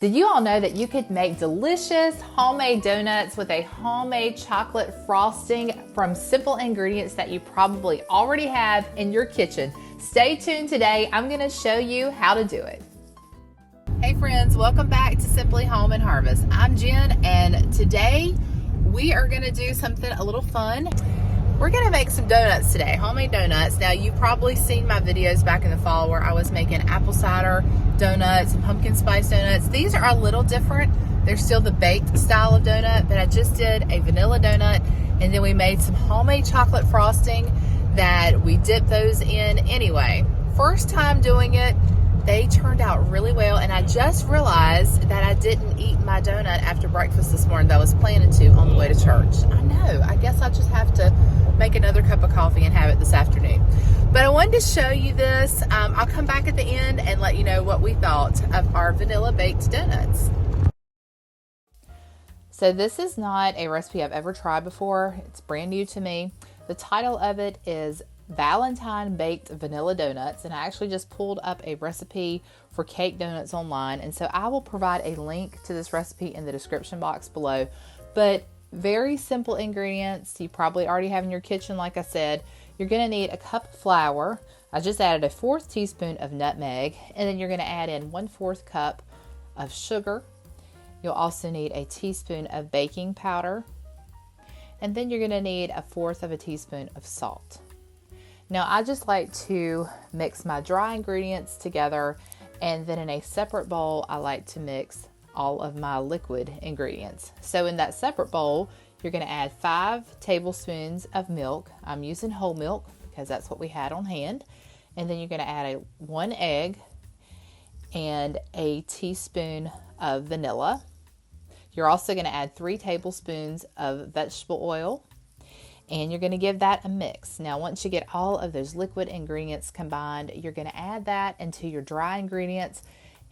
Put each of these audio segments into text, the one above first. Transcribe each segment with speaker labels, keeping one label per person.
Speaker 1: Did you all know that you could make delicious homemade donuts with a homemade chocolate frosting from simple ingredients that you probably already have in your kitchen? Stay tuned today. I'm going to show you how to do it. Hey friends, welcome back to Simply Home and Harvest. I'm Jen, and today we are going to do something a little fun. We're going to make some donuts today, homemade donuts. Now, you've probably seen my videos back in the fall where I was making apple cider donuts and pumpkin spice donuts. These are a little different. They're still the baked style of donut, but I just did a vanilla donut, and then we made some homemade chocolate frosting that we dipped those in anyway. First time doing it, they turned out really well, and I just realized that I didn't eat my donut after breakfast this morning that I was planning to on the way to church. I know, I guess I just have to make another cup of coffee and have it this afternoon. But I wanted to show you this. I'll come back at the end and let you know what we thought of our vanilla baked donuts. So this is not a recipe I've ever tried before. It's brand new to me. The title of it is Valentine Baked Vanilla Donuts, and I actually just pulled up a recipe for cake donuts online, and so I will provide a link to this recipe in the description box below. But very simple ingredients you probably already have in your kitchen. Like I said, you're going to need a cup of flour. I just added a 1/4 teaspoon of nutmeg, and then you're going to add in 1/4 cup of sugar. You'll also need a teaspoon of baking powder, and then you're going to need 1/4 teaspoon of salt. Now, I just like to mix my dry ingredients together, and then in a separate bowl, I like to mix all of my liquid ingredients. So in that separate bowl, you're going to add 5 tablespoons of milk. I'm using whole milk because that's what we had on hand. And then you're going to add 1 egg and a teaspoon of vanilla. You're also going to add 3 tablespoons of vegetable oil, and you're going to give that a mix. Now, once you get all of those liquid ingredients combined, you're going to add that into your dry ingredients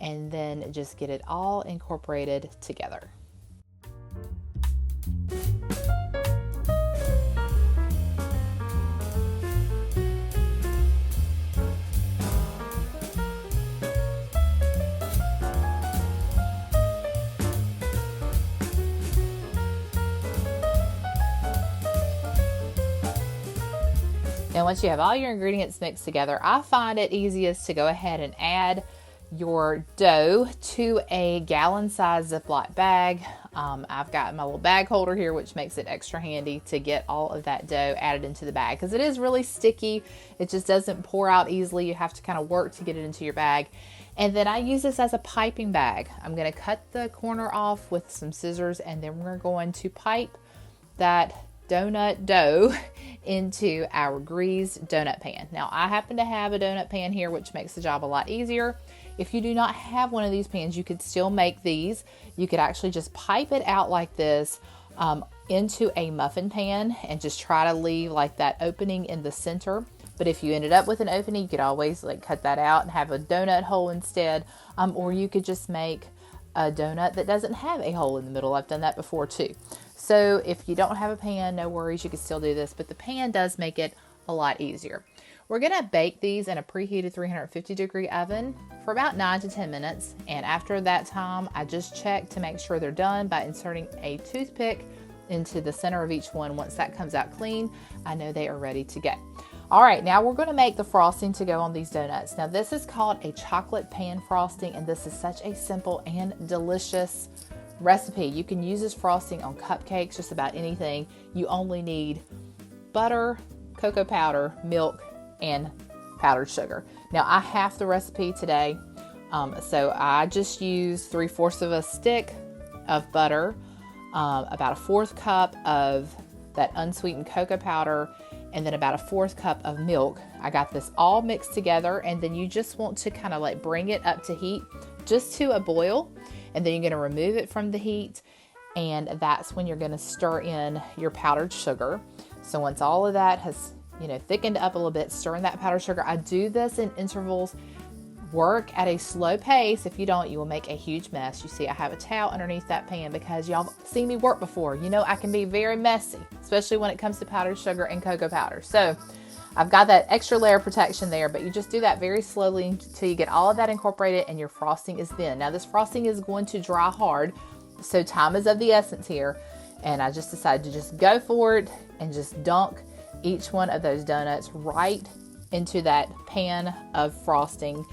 Speaker 1: and then just get it all incorporated together. Now, once you have all your ingredients mixed together, I find it easiest to go ahead and add your dough to a gallon-sized Ziploc bag. I've got my little bag holder here, which makes it extra handy to get all of that dough added into the bag because it is really sticky. It just doesn't pour out easily. You have to kind of work to get it into your bag. And then I use this as a piping bag. I'm going to cut the corner off with some scissors, and then we're going to pipe that donut dough into our greased donut pan. Now, I happen to have a donut pan here, which makes the job a lot easier. If you do not have one of these pans, you could still make these. You could actually just pipe it out like this into a muffin pan and just try to leave like that opening in the center. But if you ended up with an opening, you could always like cut that out and have a donut hole instead. Or you could just make a donut that doesn't have a hole in the middle. I've done that before too. So if you don't have a pan, no worries, you can still do this, but the pan does make it a lot easier. We're going to bake these in a preheated 350-degree oven for about 9 to 10 minutes. And after that time, I just check to make sure they're done by inserting a toothpick into the center of each one. Once that comes out clean, I know they are ready to go. All right, now we're going to make the frosting to go on these donuts. Now, this is called a chocolate pan frosting, and this is such a simple and delicious recipe. You can use this frosting on cupcakes, just about anything. You only need butter, cocoa powder, milk, and powdered sugar. Now, I halved the recipe today, so I just used 3/4 stick of butter, about a 1/4 cup of that unsweetened cocoa powder, and then about a 1/4 cup of milk. I got this all mixed together, and then you just want to kind of like bring it up to heat, just to a boil, and then you're going to remove it from the heat, and that's when you're going to stir in your powdered sugar. So once all of that has thickened up a little bit, stir in that powdered sugar. I do this in intervals. Work at a slow pace. If you don't, you will make a huge mess. You see, I have a towel underneath that pan because y'all seen me work before. You know I can be very messy, especially when it comes to powdered sugar and cocoa powder. So I've got that extra layer of protection there, but you just do that very slowly until you get all of that incorporated and your frosting is thin. Now this frosting is going to dry hard, so time is of the essence here. And I just decided to just go for it and just dunk each one of those donuts right into that pan of frosting.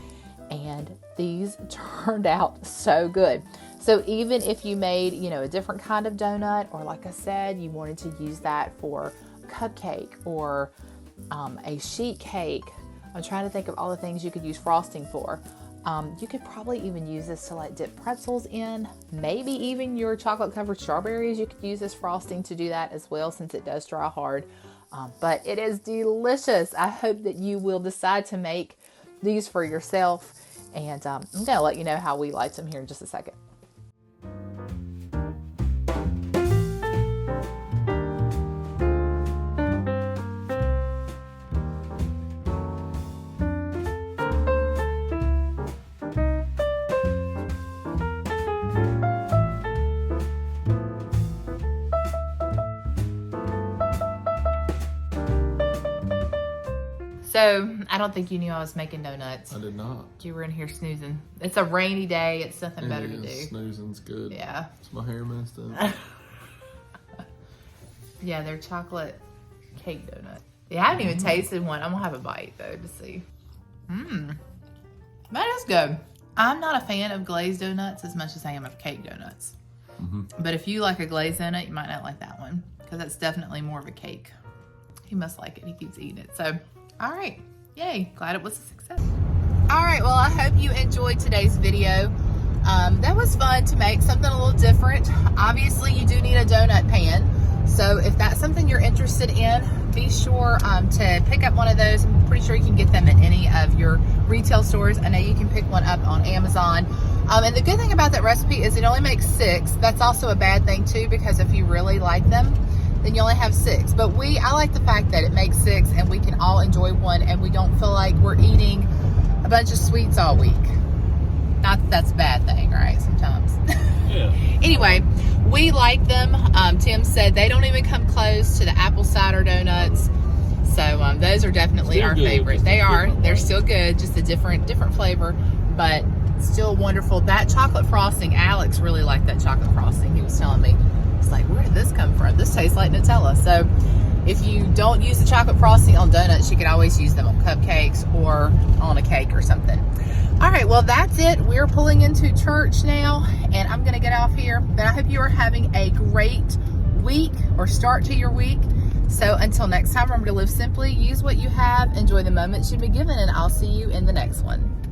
Speaker 1: And these turned out so good. So even if you made, a different kind of donut, or like I said, you wanted to use that for a cupcake or a sheet cake. I'm trying to think of all the things you could use frosting for. You could probably even use this to like dip pretzels in, maybe even your chocolate covered strawberries. You could use this frosting to do that as well, since it does dry hard. But it is delicious. I hope that you will decide to make these for yourself. And I'm going to let you know how we liked them here in just a second. So, I don't think you knew I was making donuts.
Speaker 2: I did not.
Speaker 1: You were in here snoozing. It's a rainy day. It's nothing better to do.
Speaker 2: Snoozing's good.
Speaker 1: Yeah.
Speaker 2: It's my hair messed up.
Speaker 1: Yeah, they're chocolate cake donuts. Yeah, I haven't even tasted one. I'm going to have a bite, though, to see. That is good. I'm not a fan of glazed donuts as much as I am of cake donuts. But if you like a glaze in it, you might not like that one, because that's definitely more of a cake. He must like it. He keeps eating it. So, all right. Yay. Glad it was a success. All right. Well, I hope you enjoyed today's video. That was fun to make, something a little different. Obviously, you do need a donut pan. So if that's something you're interested in, be sure to pick up one of those. I'm pretty sure you can get them at any of your retail stores. I know you can pick one up on Amazon. And the good thing about that recipe is it only makes 6. That's also a bad thing too, because if you really like them, then you only have 6. But I like the fact that it makes 6 and we can all enjoy one, and we don't feel like we're eating a bunch of sweets all week. Not that that's a bad thing, right? Sometimes.
Speaker 2: Yeah.
Speaker 1: Anyway, we like them. Tim said they don't even come close to the apple cider donuts. So those are definitely our favorite. They are. They're still good, just a different flavor, but still wonderful. That chocolate frosting, Alex really liked that chocolate frosting. He was telling me. It's like, where did this come from? This tastes like Nutella. So if you don't use the chocolate frosting on donuts, you can always use them on cupcakes or on a cake or something. All right, well, that's it. We're pulling into church now, and I'm going to get off here. But I hope you are having a great week or start to your week. So until next time, remember to live simply, use what you have, enjoy the moments you've been given, and I'll see you in the next one.